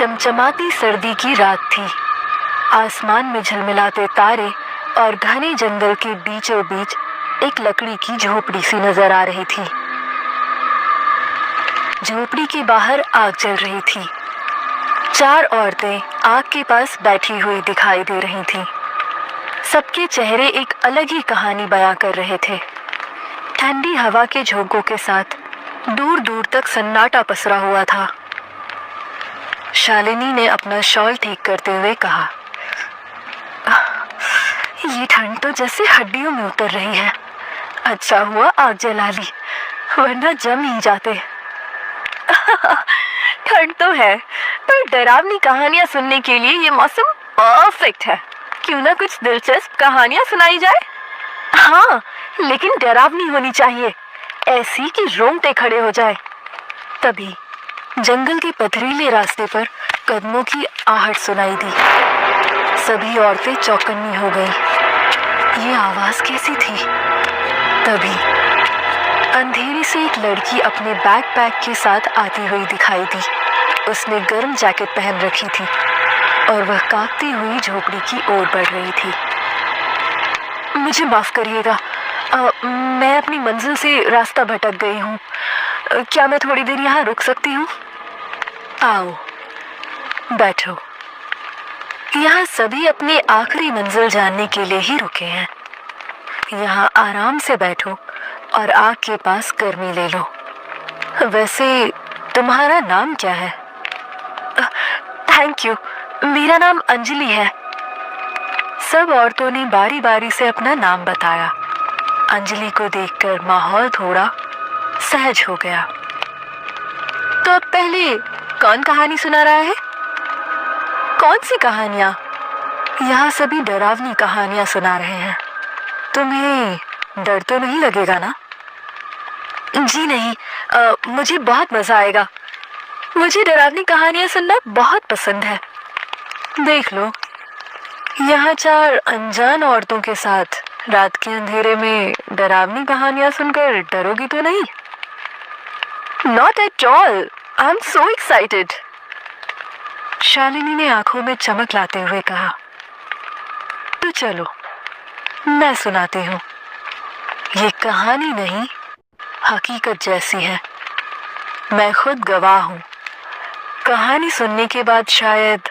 चमचमाती सर्दी की रात थी। आसमान में झिलमिलाते तारे और घने जंगल के बीचों बीच एक लकड़ी की झोपड़ी सी नजर आ रही थी। झोपड़ी के बाहर आग जल रही थी। 4 औरतें आग के पास बैठी हुई दिखाई दे रही थीं। सबके चेहरे एक अलग ही कहानी बयां कर रहे थे। ठंडी हवा के झोंकों के साथ दूर दूर तक सन्नाटा पसरा हुआ था। शालिनी ने अपना शॉल ठीक करते हुए कहा, ये ठंड तो जैसे हड्डियों में उतर रही है। अच्छा हुआ आग जला ली, वरना जम ही जाते। ठंड तो है, पर डरावनी कहानियां सुनने के लिए ये मौसम परफेक्ट है। क्यों ना कुछ दिलचस्प कहानियां सुनाई जाए? हाँ, लेकिन डरावनी होनी चाहिए, ऐसी कि रोंगटे खड़े हो जाए। तभी जंगल के पथरीले रास्ते पर कदमों की आहट सुनाई दी। सभी औरतें चौकन्नी हो गईं। ये आवाज कैसी थी? तभी अंधेरे से एक लड़की अपने बैकपैक के साथ आती हुई दिखाई दी। उसने गर्म जैकेट पहन रखी थी और वह कांपती हुई झोपड़ी की ओर बढ़ रही थी। मुझे माफ करिएगा, मैं अपनी मंजिल से रास्ता भटक गई हूँ। क्या मैं थोड़ी देर यहाँ रुक सकती हूँ? आओ, बैठो। यहाँ सभी अपनी आखिरी मंजिल जानने के लिए ही रुके हैं। यहाँ आराम से बैठो और आग के पास गर्मी ले लो। वैसे तुम्हारा नाम क्या है? थैंक यू, मेरा नाम अंजलि है। सब औरतों ने बारी बारी से अपना नाम बताया। अंजलि को देखकर माहौल थोड़ा सहज हो गया। तो अब पहले कौन कहानी सुना रहा है? कौन सी कहानियां? यहाँ सभी डरावनी कहानियां सुना रहे हैं। तुम्हें डर तो नहीं लगेगा ना? जी नहीं, मुझे बहुत मजा आएगा। मुझे डरावनी कहानियां सुनना बहुत पसंद है। देख लो, यहाँ 4 अनजान औरतों के साथ रात के अंधेरे में डरावनी कहानियां सुनकर डरोगी तो नहीं? Not at all. I'm so excited. Shalini ने आंखों में चमक लाते हुए कहा, तो चलो मैं सुनाती हूँ। ये कहानी नहीं, हकीकत जैसी है। मैं खुद गवाह हूँ। कहानी सुनने के बाद शायद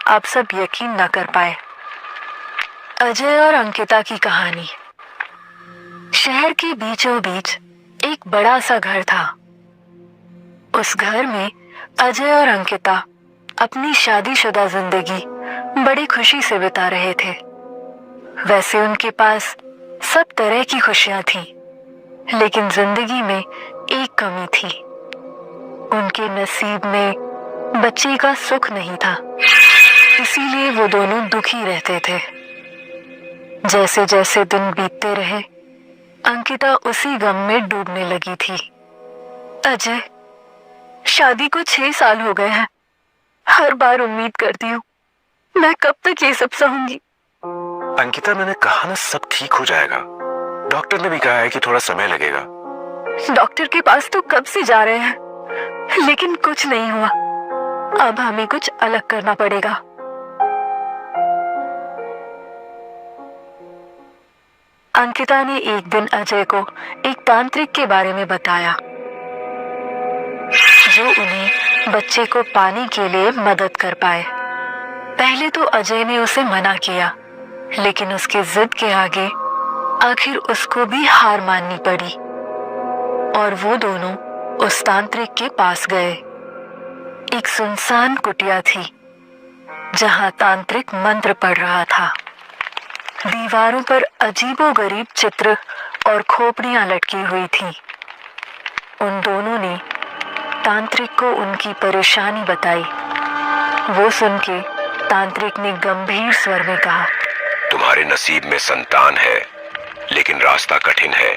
आप सब यकीन न कर पाए। अजय और अंकिता की कहानी। शहर के बीचों बीच एक बड़ा सा घर था। उस घर में अजय और अंकिता अपनी शादीशुदा जिंदगी बड़ी खुशी से बिता रहे थे। वैसे उनके पास सब तरह की खुशियां थीं, लेकिन जिंदगी में एक कमी थी। उनके नसीब में बच्चे का सुख नहीं था, इसीलिए वो दोनों दुखी रहते थे। जैसे जैसे दिन बीतते रहे, अंकिता उसी गम में डूबने लगी थी। अजय, शादी को 6 साल हो गए हैं। हर बार उम्मीद करती हूँ मैं कब तक ये सब सहूंगी। अंकिता, मैंने कहा ना सब ठीक हो जाएगा। डॉक्टर ने भी कहा है कि थोड़ा समय लगेगा। डॉक्टर के पास तो कब से जा रहे हैं, लेकिन कुछ नहीं हुआ। अब हमें कुछ अलग करना पड़ेगा। अंकिता ने एक दिन अजय को एक तांत्रिक के बारे में बताया, जो उन्हें बच्चे को पाने के लिए मदद कर पाए। पहले तो अजय ने उसे मना किया, लेकिन उसकी जिद के आगे आखिर उसको भी हार माननी पड़ी और वो दोनों उस तांत्रिक के पास गए। एक सुनसान कुटिया थी जहां तांत्रिक मंत्र पढ़ रहा था। दीवारों पर अजीबोगरीब चित्र और खोपड़ियां लटकी हुई थीं। उन दोनों ने तांत्रिक को उनकी परेशानी बताई। वो सुन के तांत्रिक ने गंभीर स्वर में कहा, तुम्हारे नसीब में संतान है, लेकिन रास्ता कठिन है।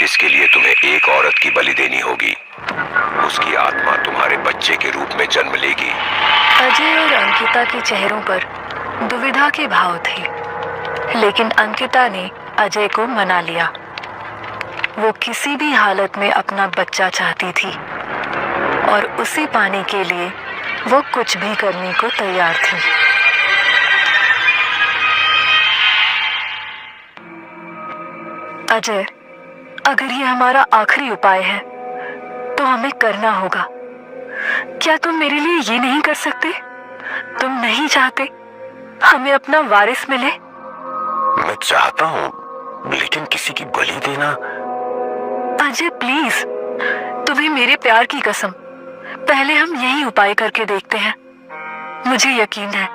इसके लिए तुम्हें एक औरत की बलि देनी होगी। उसकी आत्मा तुम्हारे बच्चे के रूप में जन्म लेगी। अजय और अंकिता के चेहरों पर दुविधा के भाव थे, लेकिन अंकिता ने अजय को मना लिया। वो किसी भी हालत में अपना बच्चा चाहती थी और उसे पाने के लिए वो कुछ भी करने को तैयार थी। अजय, अगर ये हमारा आखिरी उपाय है तो हमें करना होगा। क्या तुम मेरे लिए ये नहीं कर सकते? तुम नहीं चाहते हमें अपना वारिस मिले? मैं चाहता हूँ, लेकिन किसी की बलि देना। अजय प्लीज, तुम्हें मेरे प्यार की कसम, पहले हम यही उपाय करके देखते हैं। मुझे यकीन है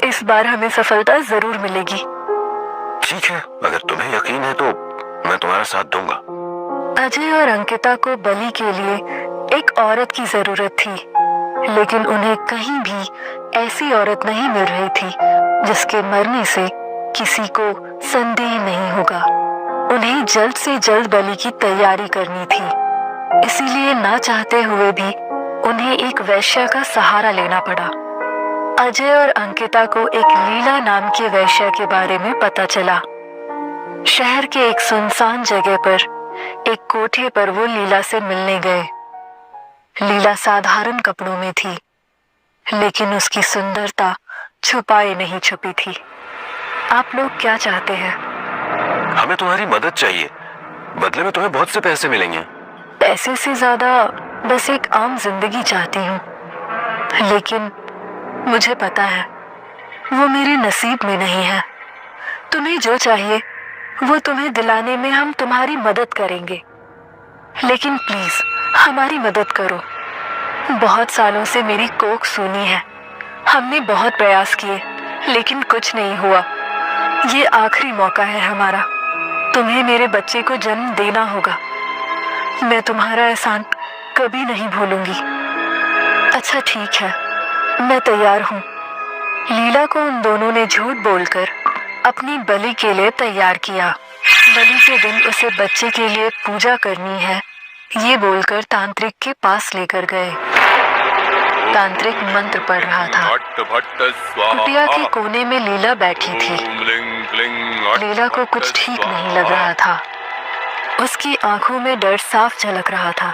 इस बार हमें सफलता जरूर मिलेगी। ठीक है, अगर तुम्हें यकीन है तो मैं तुम्हारा साथ दूंगा। अजय और अंकिता को बलि के लिए एक औरत की जरूरत थी, लेकिन उन्हें कहीं भी ऐसी औरत नहीं मिल रही थी जिसके मरने से किसी को संदेह नहीं होगा। उन्हें जल्द से जल्द बलि की तैयारी करनी थी, इसीलिए ना चाहते हुए भी उन्हें एक वैश्या का सहारा लेना पड़ा। अजय और अंकिता को एक लीला नाम के वैश्या के बारे में पता चला। शहर के एक सुनसान जगह पर एक कोठे पर वो लीला से मिलने गए। लीला साधारण कपड़ों में थी, लेकिन उसकी सुंदरता छुपाए नहीं छुपी थी। आप लोग क्या चाहते हैं? हमें तुम्हारी मदद चाहिए, बदले में तुम्हें बहुत से पैसे मिलेंगे। पैसे से ज्यादा बस एक आम जिंदगी चाहती हूँ, लेकिन मुझे पता है वो मेरे नसीब में नहीं है। तुम्हें जो चाहिए वो तुम्हें दिलाने में हम तुम्हारी मदद करेंगे, लेकिन प्लीज हमारी मदद करो। बहुत सालों से मेरी कोख सूनी है, हमने बहुत प्रयास किए लेकिन कुछ नहीं हुआ। ये आखिरी मौका है हमारा, तुम्हें मेरे बच्चे को जन्म देना होगा। मैं तुम्हारा एहसान कभी नहीं भूलूंगी। अच्छा ठीक है, मैं तैयार हूँ। लीला को उन दोनों ने झूठ बोलकर अपनी बलि के लिए तैयार किया। बलि के दिन उसे बच्चे के लिए पूजा करनी है, ये बोलकर तांत्रिक के पास लेकर गए। तांत्रिक मंत्र पढ़ रहा था। कुटिया के कोने में लीला बैठी थी। लीला को कुछ ठीक नहीं लग रहा था, उसकी आंखों में डर साफ झलक रहा था।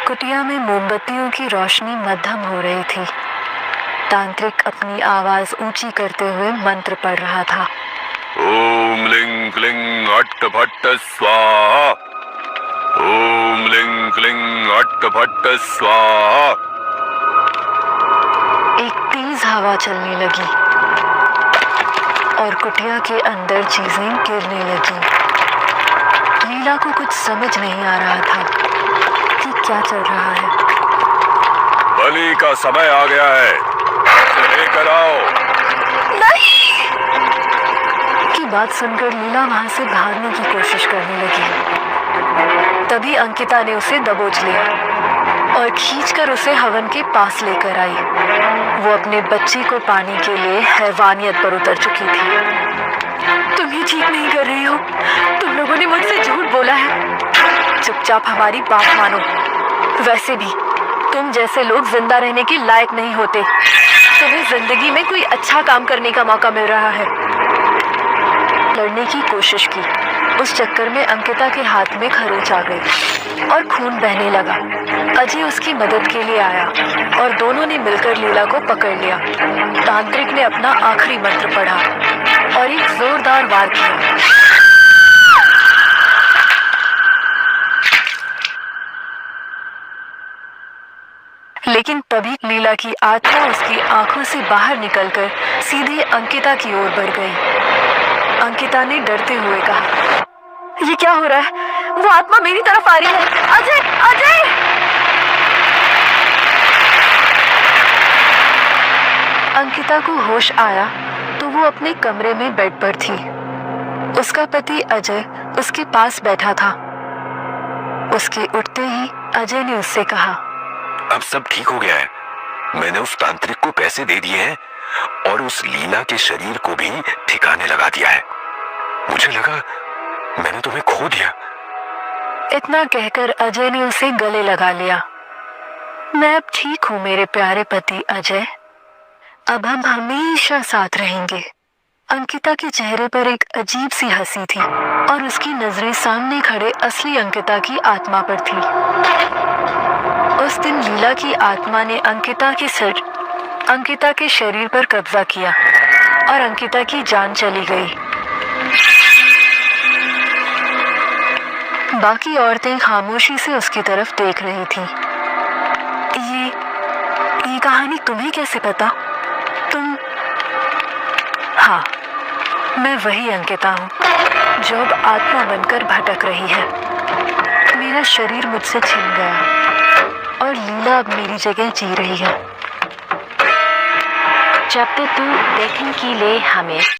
कुटिया में मोमबत्तियों की रोशनी मध्यम हो रही थी। तांत्रिक अपनी आवाज ऊंची करते हुए मंत्र पढ़ रहा था। ओम लिंग क्लिंग अट्ट भट्ट स्वाहा, ओम लिंग क्लिंग अट्ट भट्ट स्वाहा। एक तेज हवा चलने लगी और कुटिया के अंदर चीजें गिरने लगी। लीला को कुछ समझ नहीं आ रहा था कि क्या चल रहा है। बलि का समय आ गया है, लेकर आओ। नहीं! की बात सुनकर लीला वहां से भागने की कोशिश करने लगी। तभी अंकिता ने उसे दबोच लिया और खींचकर उसे हवन के पास लेकर आई। वो अपने बच्चे को पाने के लिए हैवानियत पर उतर चुकी थी। तुम ये ठीक नहीं कर रही हो, तुम लोगों ने मुझसे झूठ बोला है। चुपचाप हमारी बात मानो। वैसे भी तुम जैसे लोग जिंदा रहने के लायक नहीं होते। तुम्हें जिंदगी में कोई अच्छा काम करने का मौका मिल रहा है। लड़ने की कोशिश की, उस चक्कर में अंकिता के हाथ में खरोंच आ गई और खून बहने लगा। अजय उसकी मदद के लिए आया और दोनों ने मिलकर लीला को पकड़ लिया। तांत्रिक ने अपना आखिरी मंत्र पढ़ा और एक जोरदार वार किया। लेकिन तभी लीला की आत्मा उसकी आंखों से बाहर निकलकर सीधे अंकिता की ओर बढ़ गई। अंकिता ने डरते हुए कहा, ये क्या हो रहा है? वो आत्मा मेरी तरफ आ रही है। अजय! अजय! अंकिता को होश आया तो वो अपने कमरे में बेड पर थी। उसका पति अजय उसके पास बैठा था। उसके उठते ही अजय ने उससे कहा, अब सब ठीक हो गया है। मैंने उस तांत्रिक को पैसे दे दिए हैं और उस लीला के शरीर को भी ठिकाने लगा दिया है। मुझे लगा मैंने तुम्हें खो दिया। इतना कहकर अजय ने उसे गले लगा लिया। मैं अब ठीक हूँ मेरे प्यारे पति अजय, अब हम हमेशा साथ रहेंगे। अंकिता के चेहरे पर एक अजीब सी हंसी थी और उसकी नजरें सामने खड़े असली अंकिता की आत्मा पर थी। उस दिन लीला की आत्मा ने अंकिता के शरीर पर कब्जा किया और अंकिता की जान चली गई। बाकी औरतें खामोशी से उसकी तरफ देख रही थीं। ये कहानी तुम्हें कैसे पता? तुम? हाँ, मैं वही अंकिता हूँ जो अब आत्मा बनकर भटक रही है। मेरा शरीर मुझसे छिन गया और लीला अब मेरी जगह जी रही है। जब तू देखने के लिए हमें